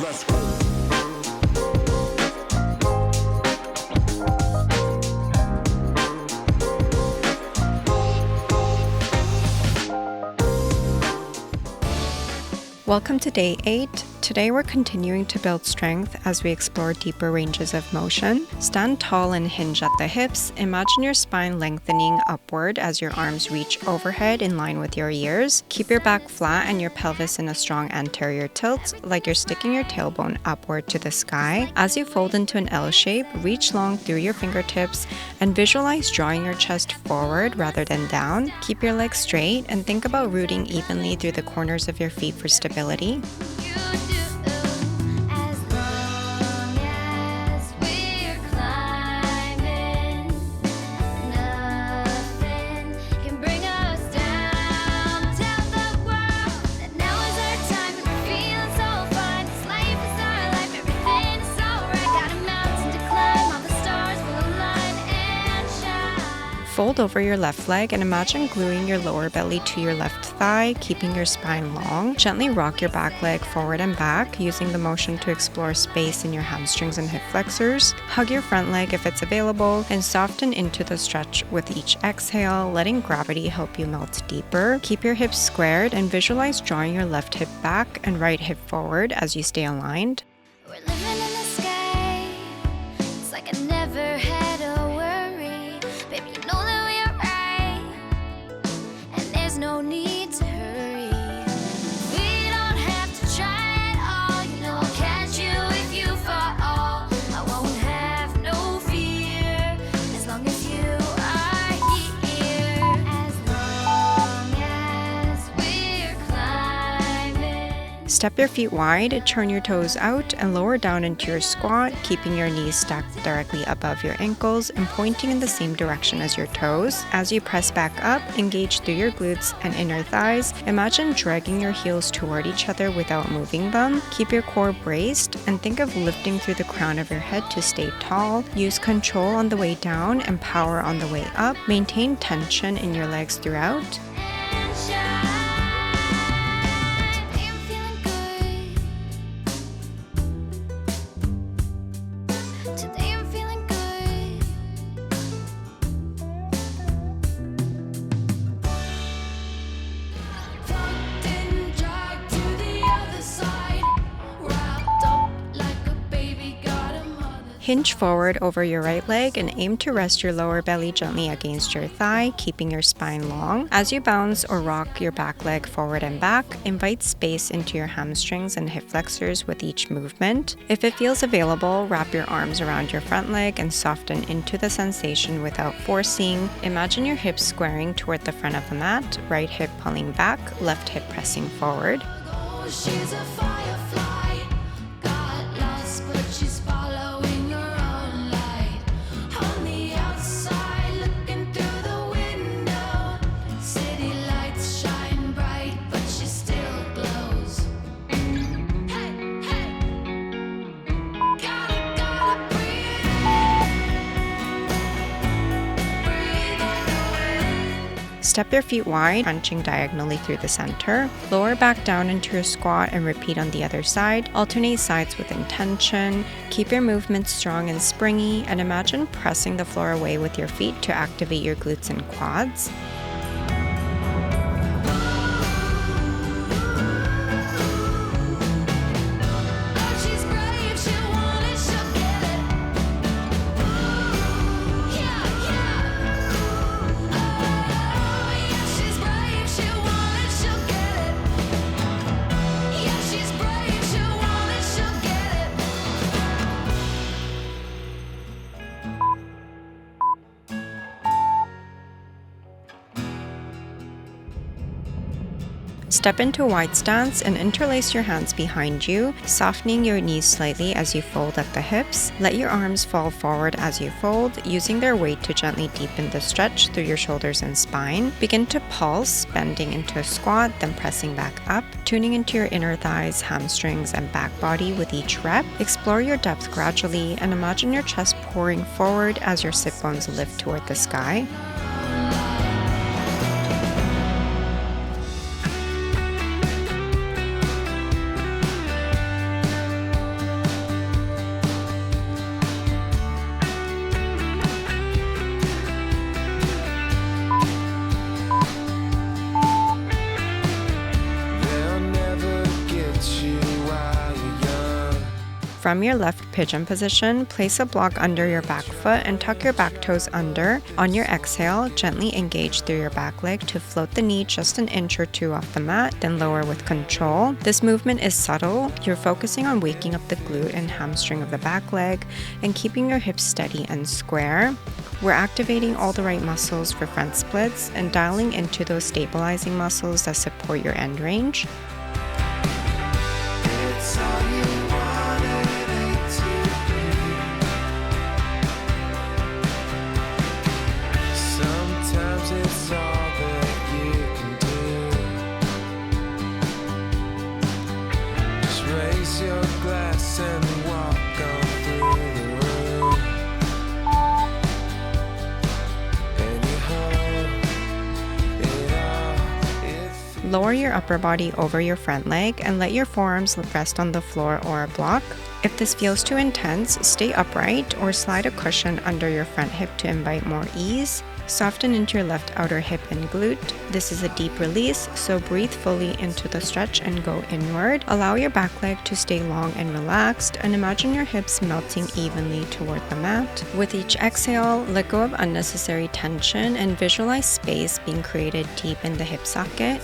Let's go. Welcome to day 8. Today we're continuing to build strength as we explore deeper ranges of motion. Stand tall and hinge at the hips. Imagine your spine lengthening upward as your arms reach overhead in line with your ears. Keep your back flat and your pelvis in a strong anterior tilt, like you're sticking your tailbone upward to the sky. As you fold into an L shape, reach long through your fingertips and visualize drawing your chest forward rather than down. Keep your legs straight and think about rooting evenly through the corners of your feet for stability. Fold over your left leg and imagine gluing your lower belly to your left thigh, keeping your spine long. Gently rock your back leg forward and back, using the motion to explore space in your hamstrings and hip flexors. Hug your front leg if it's available, and soften into the stretch with each exhale, letting gravity help you melt deeper. Keep your hips squared and visualize drawing your left hip back and right hip forward as you stay aligned. We're living in the sky. It's like I never had a worry. Baby, you know that we are right, and there's no need to hurry. We don't have to try at all. You know I'll catch you if you fall. I won't have no fear as long as you are here. As long as we're climbing. Step your feet wide, turn your toes out, and lower down into your squat, keeping your knees stacked directly above your ankles and pointing in the same direction as your toes. As you press back up, engage through your glutes and inner thighs. Imagine dragging your heels toward each other without moving them. Keep your core braced and think of lifting through the crown of your head to stay tall. Use control on the way down and power on the way up. Maintain tension in your legs throughout. And shine. Today I'm feeling good. Today I'm feeling good. Tucked in, dragged to the other side. Wrapped up like a baby got a mother. Hinge forward over your right leg and aim to rest your lower belly gently against your thigh, keeping your spine long. As you bounce or rock your back leg forward and back, invite space into your hamstrings and hip flexors with each movement. If it feels available, wrap your arms around your front leg and soften into the sensation without forcing. Imagine your hips squaring toward the front of the mat, right hip pulling back, left hip pressing forward. She's a firefly, got lost, but she's following her own light. On the outside, looking through the window, city lights shine bright, but she still glows. Hey, hey, gotta breathe in. Step your feet wide, crunching diagonally through the center. Lower back down into your squat and repeat on the other side. Alternate sides with intention. Keep your movements strong and springy, and imagine pressing the floor away with your feet to activate your glutes and quads. Oh, she's brave, she'll want it, she'll get it. Yeah, yeah. Oh, yeah, she's brave, she'll want it, she'll get it. Yeah, she's brave, she'll want it, she'll get it. Step into a wide stance and interlace your hands behind you, softening your knees slightly as you fold at the hips. Let your arms fall forward as you fold, using their weight to gently deepen the stretch through your shoulders and spine. Begin to pulse, bending into a squat, then pressing back up, tuning into your inner thighs, hamstrings, and back body with each rep. Explore your depth gradually and imagine your chest pouring forward as your sit bones lift toward the sky. From your left pigeon position, place a block under your back foot and tuck your back toes under. On your exhale, gently engage through your back leg to float the knee just an inch or two off the mat, then lower with control. This movement is subtle. You're focusing on waking up the glute and hamstring of the back leg and keeping your hips steady and square. We're activating all the right muscles for front splits and dialing into those stabilizing muscles that support your end range. Lower your upper body over your front leg and let your forearms rest on the floor or a block. If this feels too intense, stay upright or slide a cushion under your front hip to invite more ease. Soften into your left outer hip and glute. This is a deep release, so breathe fully into the stretch and go inward. Allow your back leg to stay long and relaxed, and imagine your hips melting evenly toward the mat. With each exhale, let go of unnecessary tension and visualize space being created deep in the hip socket.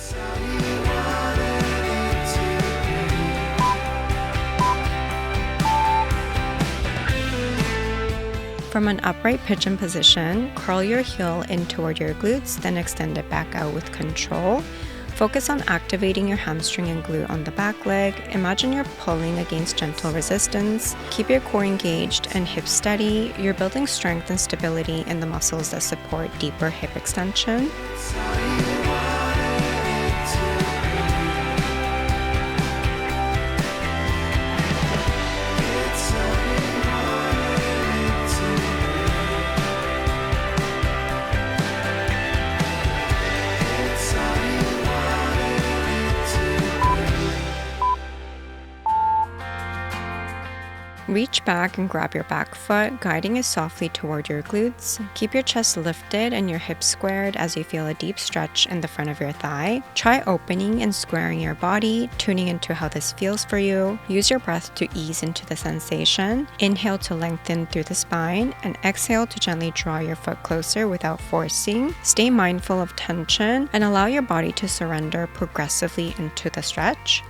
From an upright pigeon position, curl your heel in toward your glutes, then extend it back out with control. Focus on activating your hamstring and glute on the back leg. Imagine you're pulling against gentle resistance. Keep your core engaged and hips steady. You're building strength and stability in the muscles that support deeper hip extension. Reach back and grab your back foot, guiding it softly toward your glutes. Keep your chest lifted and your hips squared as you feel a deep stretch in the front of your thigh. Try opening and squaring your body, tuning into how this feels for you. Use your breath to ease into the sensation. Inhale to lengthen through the spine, and exhale to gently draw your foot closer without forcing. Stay mindful of tension and allow your body to surrender progressively into the stretch.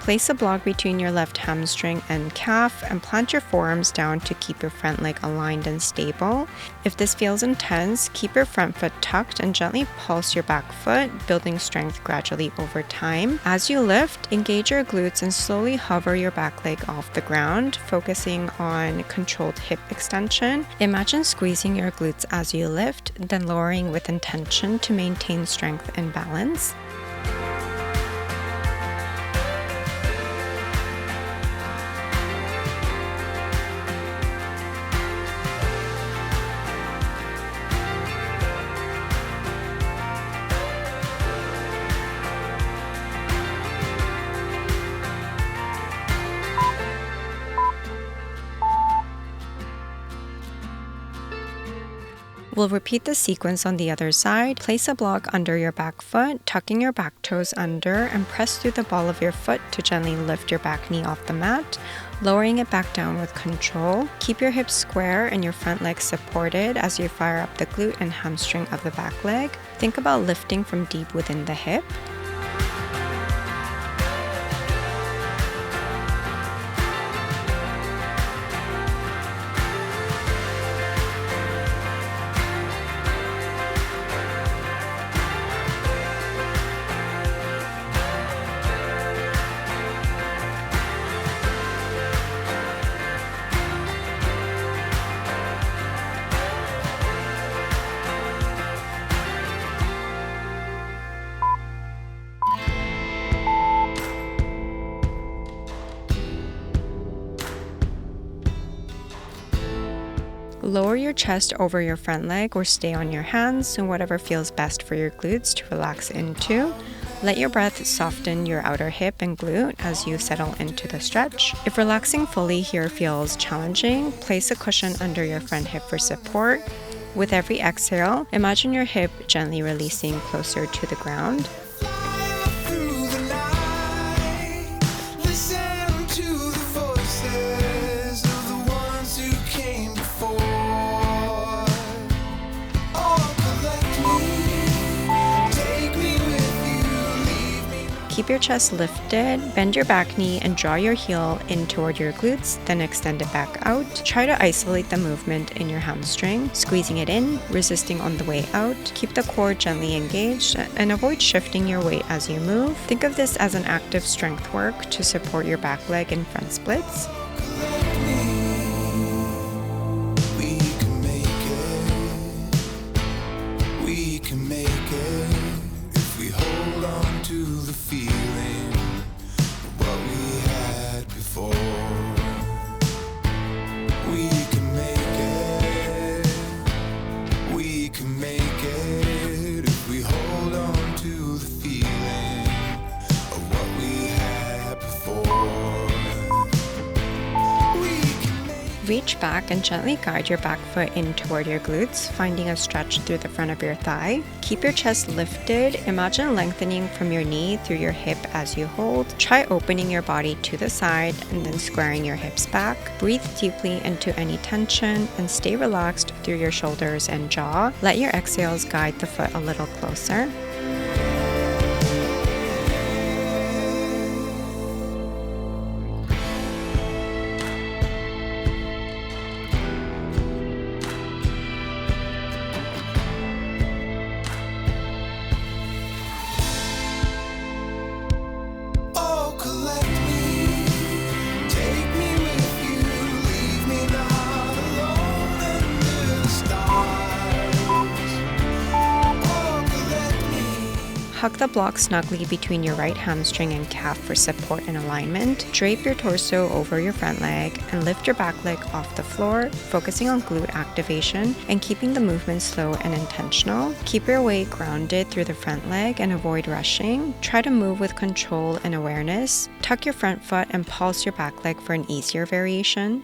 Place a block between your left hamstring and calf and plant your forearms down to keep your front leg aligned and stable. If this feels intense, keep your front foot tucked and gently pulse your back foot, building strength gradually over time. As you lift, engage your glutes and slowly hover your back leg off the ground, focusing on controlled hip extension. Imagine squeezing your glutes as you lift, then lowering with intention to maintain strength and balance. We'll repeat the sequence on the other side. Place a block under your back foot, tucking your back toes under, and press through the ball of your foot to gently lift your back knee off the mat, lowering it back down with control. Keep your hips square and your front leg supported as you fire up the glute and hamstring of the back leg. Think about lifting from deep within the hip. Lower your chest over your front leg or stay on your hands and whatever feels best for your glutes to relax into. Let your breath soften your outer hip and glute as you settle into the stretch. If relaxing fully here feels challenging, place a cushion under your front hip for support. With every exhale, imagine your hip gently releasing closer to the ground. Keep your chest lifted, bend your back knee and draw your heel in toward your glutes, then extend it back out. Try to isolate the movement in your hamstring, squeezing it in, resisting on the way out. Keep the core gently engaged and avoid shifting your weight as you move. Think of this as an active strength work to support your back leg and front splits. We can make it if we hold on to the feeling of what we had before. We can make it. We can make it if we hold on to the feeling of what we had before. Reach back and gently guide your back foot in toward your glutes, finding a stretch through the front of your thigh. Keep your chest lifted. Imagine lengthening from your knee through your hip as you hold. Try opening your body to the side and then squaring your hips back. Breathe deeply into any tension and stay relaxed through your shoulders and jaw. Let your exhales guide the foot a little closer. Hug the block snugly between your right hamstring and calf for support and alignment. Drape your torso over your front leg and lift your back leg off the floor, focusing on glute activation and keeping the movement slow and intentional. Keep your weight grounded through the front leg and avoid rushing. Try to move with control and awareness. Tuck your front foot and pulse your back leg for an easier variation.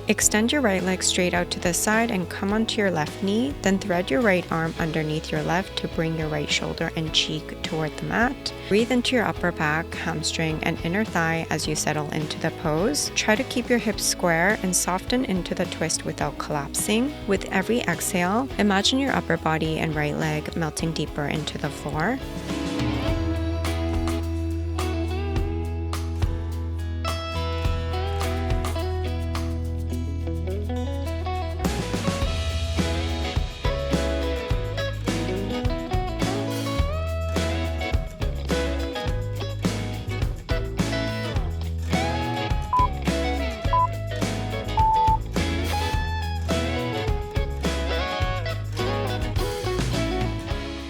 Extend your right leg straight out to the side and come onto your left knee, then thread your right arm underneath your left to bring your right shoulder and cheek toward the mat. Breathe into your upper back, hamstring, and inner thigh as you settle into the pose. Try to keep your hips square and soften into the twist without collapsing. With every exhale, imagine your upper body and right leg melting deeper into the floor.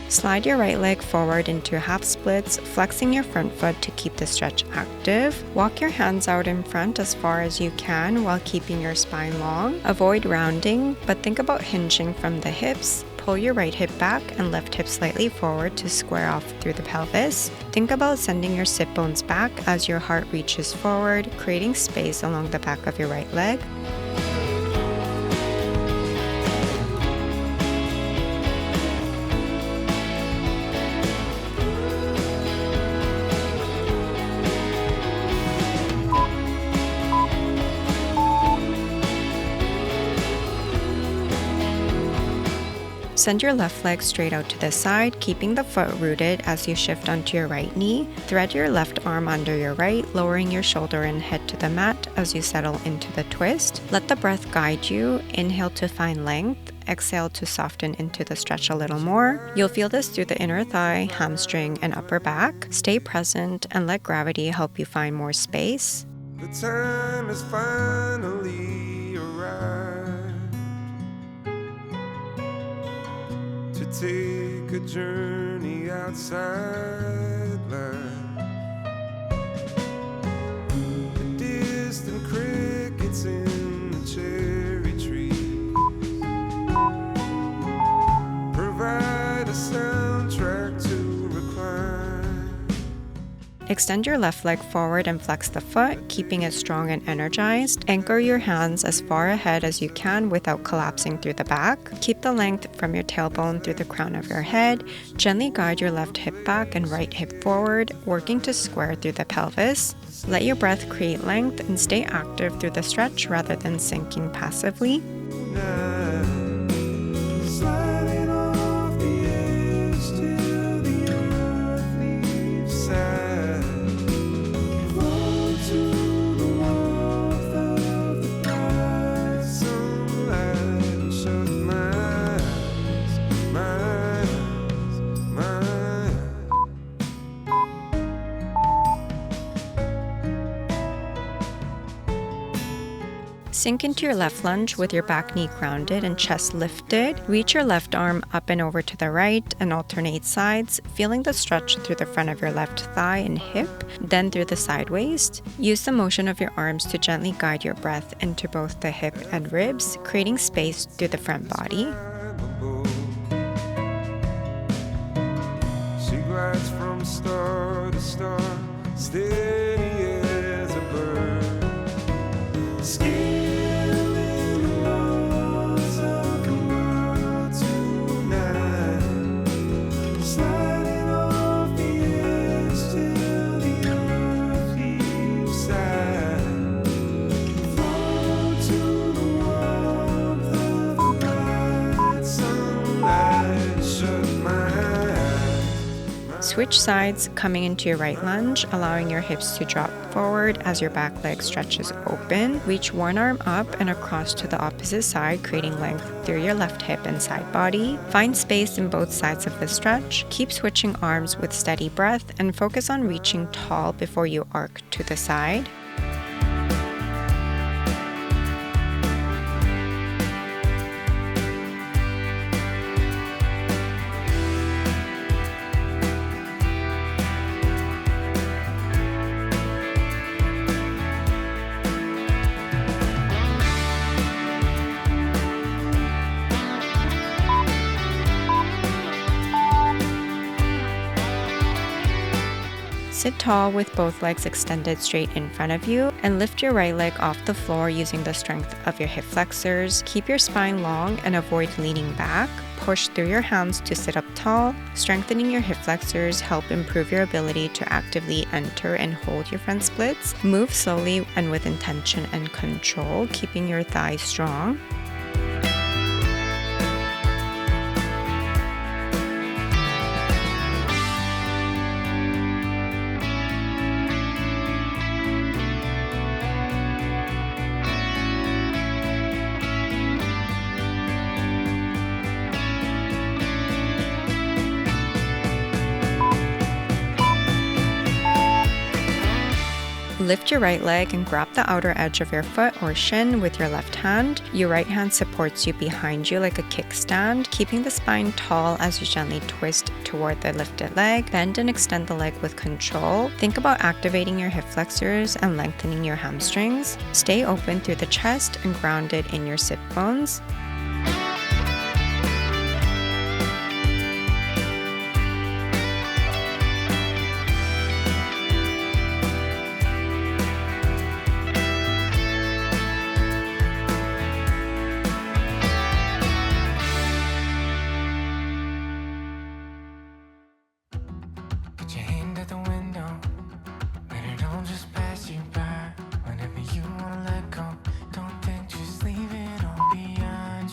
Slide your right leg forward into half splits, flexing your front foot to keep the stretch active. Walk your hands out in front as far as you can while keeping your spine long. Avoid rounding, but think about hinging from the hips. Pull your right hip back and left hip slightly forward to square off through the pelvis. Think about sending your sit bones back as your heart reaches forward, creating space along the back of your right leg. Send your left leg straight out to the side, keeping the foot rooted as you shift onto your right knee. Thread your left arm under your right, lowering your shoulder and head to the mat as you settle into the twist. Let the breath guide you. Inhale to find length. Exhale to soften into the stretch a little more. You'll feel this through the inner thigh, hamstring, and upper back. Stay present and let gravity help you find more space. The time has finally arrived to take a journey outside life. The distant crickets in the cherry trees provide a soundtrack to recline. Extend your left leg forward and flex the foot, keeping it strong and energized. Anchor your hands as far ahead as you can without collapsing through the back. Keep the length from your tailbone through the crown of your head. Gently guide your left hip back and right hip forward, working to square through the pelvis. Let your breath create length and stay active through the stretch rather than sinking passively. Sliding off the edge till the earth leaves side. Fall to the warmth of the bright sunlight. Shut my eyes, my eyes, my eyes. Sink into your left lunge with your back knee grounded and chest lifted. Reach your left arm up and over to the right and alternate sides, feeling the stretch through the front of your left thigh and hip, then through the side waist. Use the motion of your arms to gently guide your breath into both the hip and ribs, creating space through the front body. She glides from star to star, steady as a bird. Scaling the walls of the world tonight. Sliding off the edge till the earth leaves side. Fall to the warmth of the bright sunlight. Shut my eyes. Switch sides, coming into your right lunge, allowing your hips to drop forward as your back leg stretches open. Reach one arm up and across to the opposite side, creating length through your left hip and side body. Find space in both sides of the stretch. Keep switching arms with steady breath and focus on reaching tall before you arc to the side. Sit tall with both legs extended straight in front of you and lift your right leg off the floor using the strength of your hip flexors. Keep your spine long and avoid leaning back. Push through your hands to sit up tall. Strengthening your hip flexors help improve your ability to actively enter and hold your front splits. Move slowly and with intention and control, keeping your thighs strong. Lift your right leg and grab the outer edge of your foot or shin with your left hand. Your right hand supports you behind you like a kickstand, keeping the spine tall as you gently twist toward the lifted leg. Bend and extend the leg with control. Think about activating your hip flexors and lengthening your hamstrings. Stay open through the chest and grounded in your sit bones. Put your hand at the window, let it all just pass you by. Whenever you wanna let go, don't think, just leave it all behind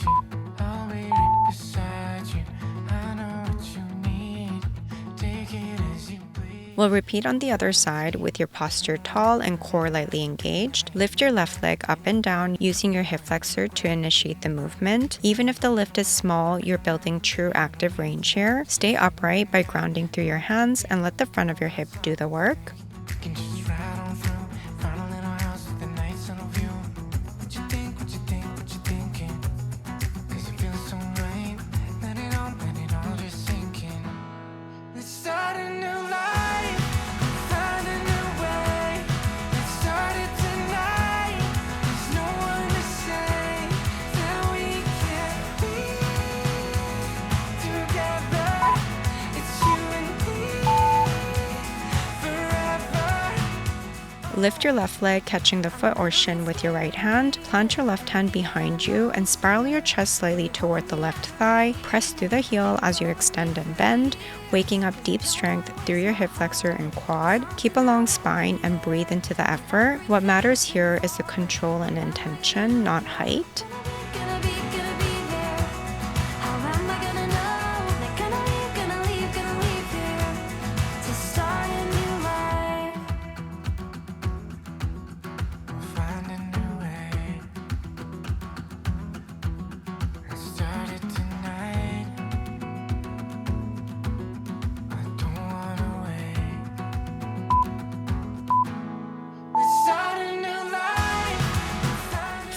We'll repeat on the other side with your posture tall and core lightly engaged. Lift your left leg up and down using your hip flexor to initiate the movement. Even if the lift is small, you're building true active range here. Stay upright by grounding through your hands and let the front of your hip do the work. Lift your left leg, catching the foot or shin with your right hand. Plant your left hand behind you and spiral your chest slightly toward the left thigh. Press through the heel as you extend and bend, waking up deep strength through your hip flexor and quad. Keep a long spine and breathe into the effort. What matters here is the control and intention, not height.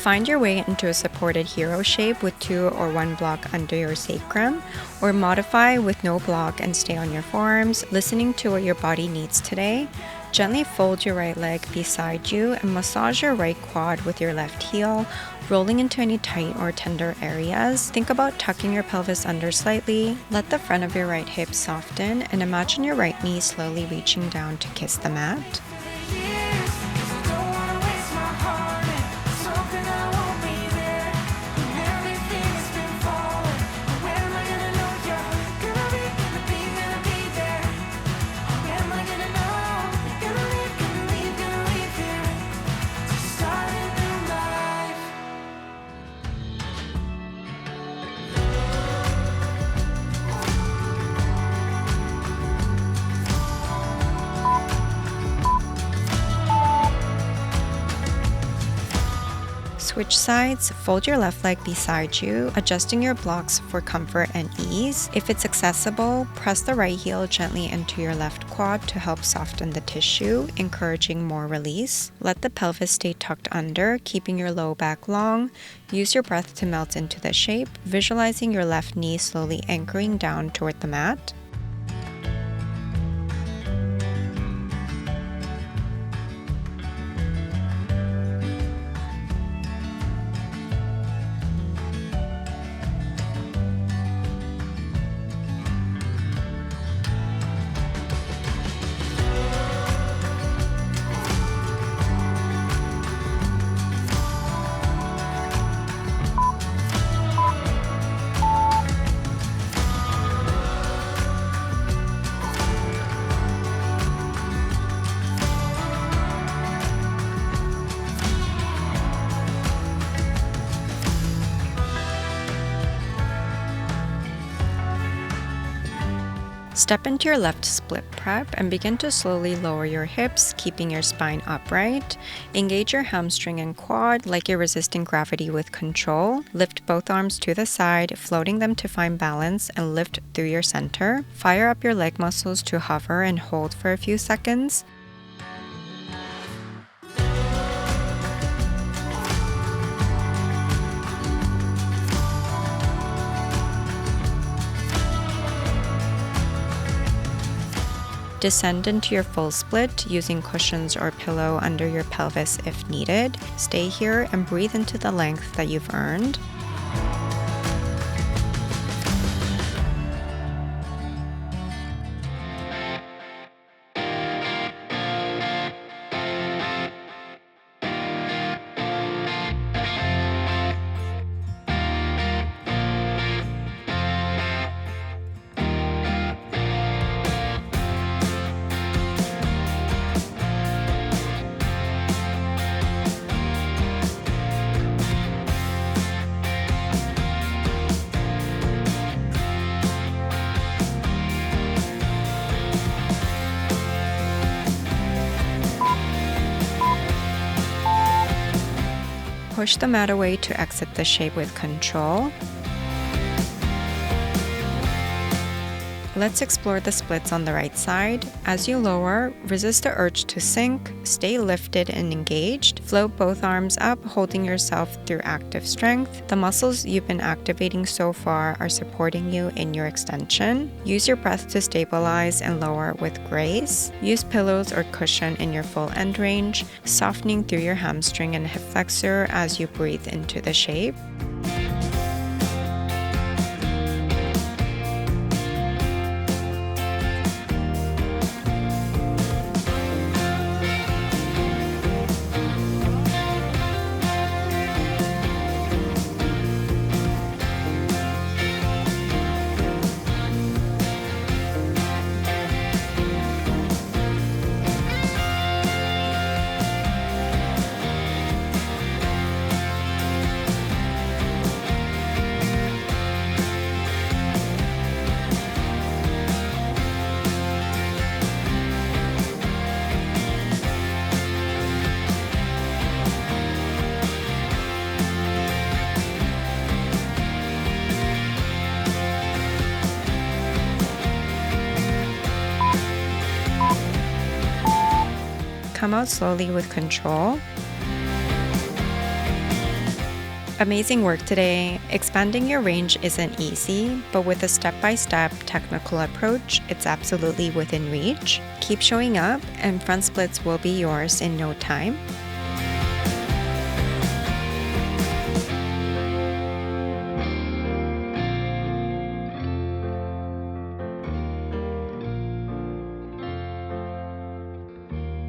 Find your way into a supported hero shape with 2 or 1 block under your sacrum, or modify with no block and stay on your forearms, listening to what your body needs today. Gently fold your right leg beside you and massage your right quad with your left heel, rolling into any tight or tender areas. Think about tucking your pelvis under slightly. Let the front of your right hip soften and imagine your right knee slowly reaching down to kiss the mat. Switch sides, fold your left leg beside you, adjusting your blocks for comfort and ease. If it's accessible, press the right heel gently into your left quad to help soften the tissue, encouraging more release. Let the pelvis stay tucked under, keeping your low back long. Use your breath to melt into the shape, visualizing your left knee slowly anchoring down toward the mat. Step into your left split prep and begin to slowly lower your hips, keeping your spine upright. Engage your hamstring and quad like you're resisting gravity with control. Lift both arms to the side, floating them to find balance and lift through your center. Fire up your leg muscles to hover and hold for a few seconds. Descend into your full split using cushions or pillow under your pelvis if needed. Stay here and breathe into the length that you've earned. Push the mat away to exit the shape with control. Let's explore the splits on the right side. As you lower, resist the urge to sink, stay lifted and engaged. Float both arms up, holding yourself through active strength. The muscles you've been activating so far are supporting you in your extension. Use your breath to stabilize and lower with grace. Use pillows or cushion in your full end range, softening through your hamstring and hip flexor as you breathe into the shape. Come out slowly with control. Amazing work today. Expanding your range isn't easy, but with a step-by-step technical approach, it's absolutely within reach. Keep showing up, and front splits will be yours in no time.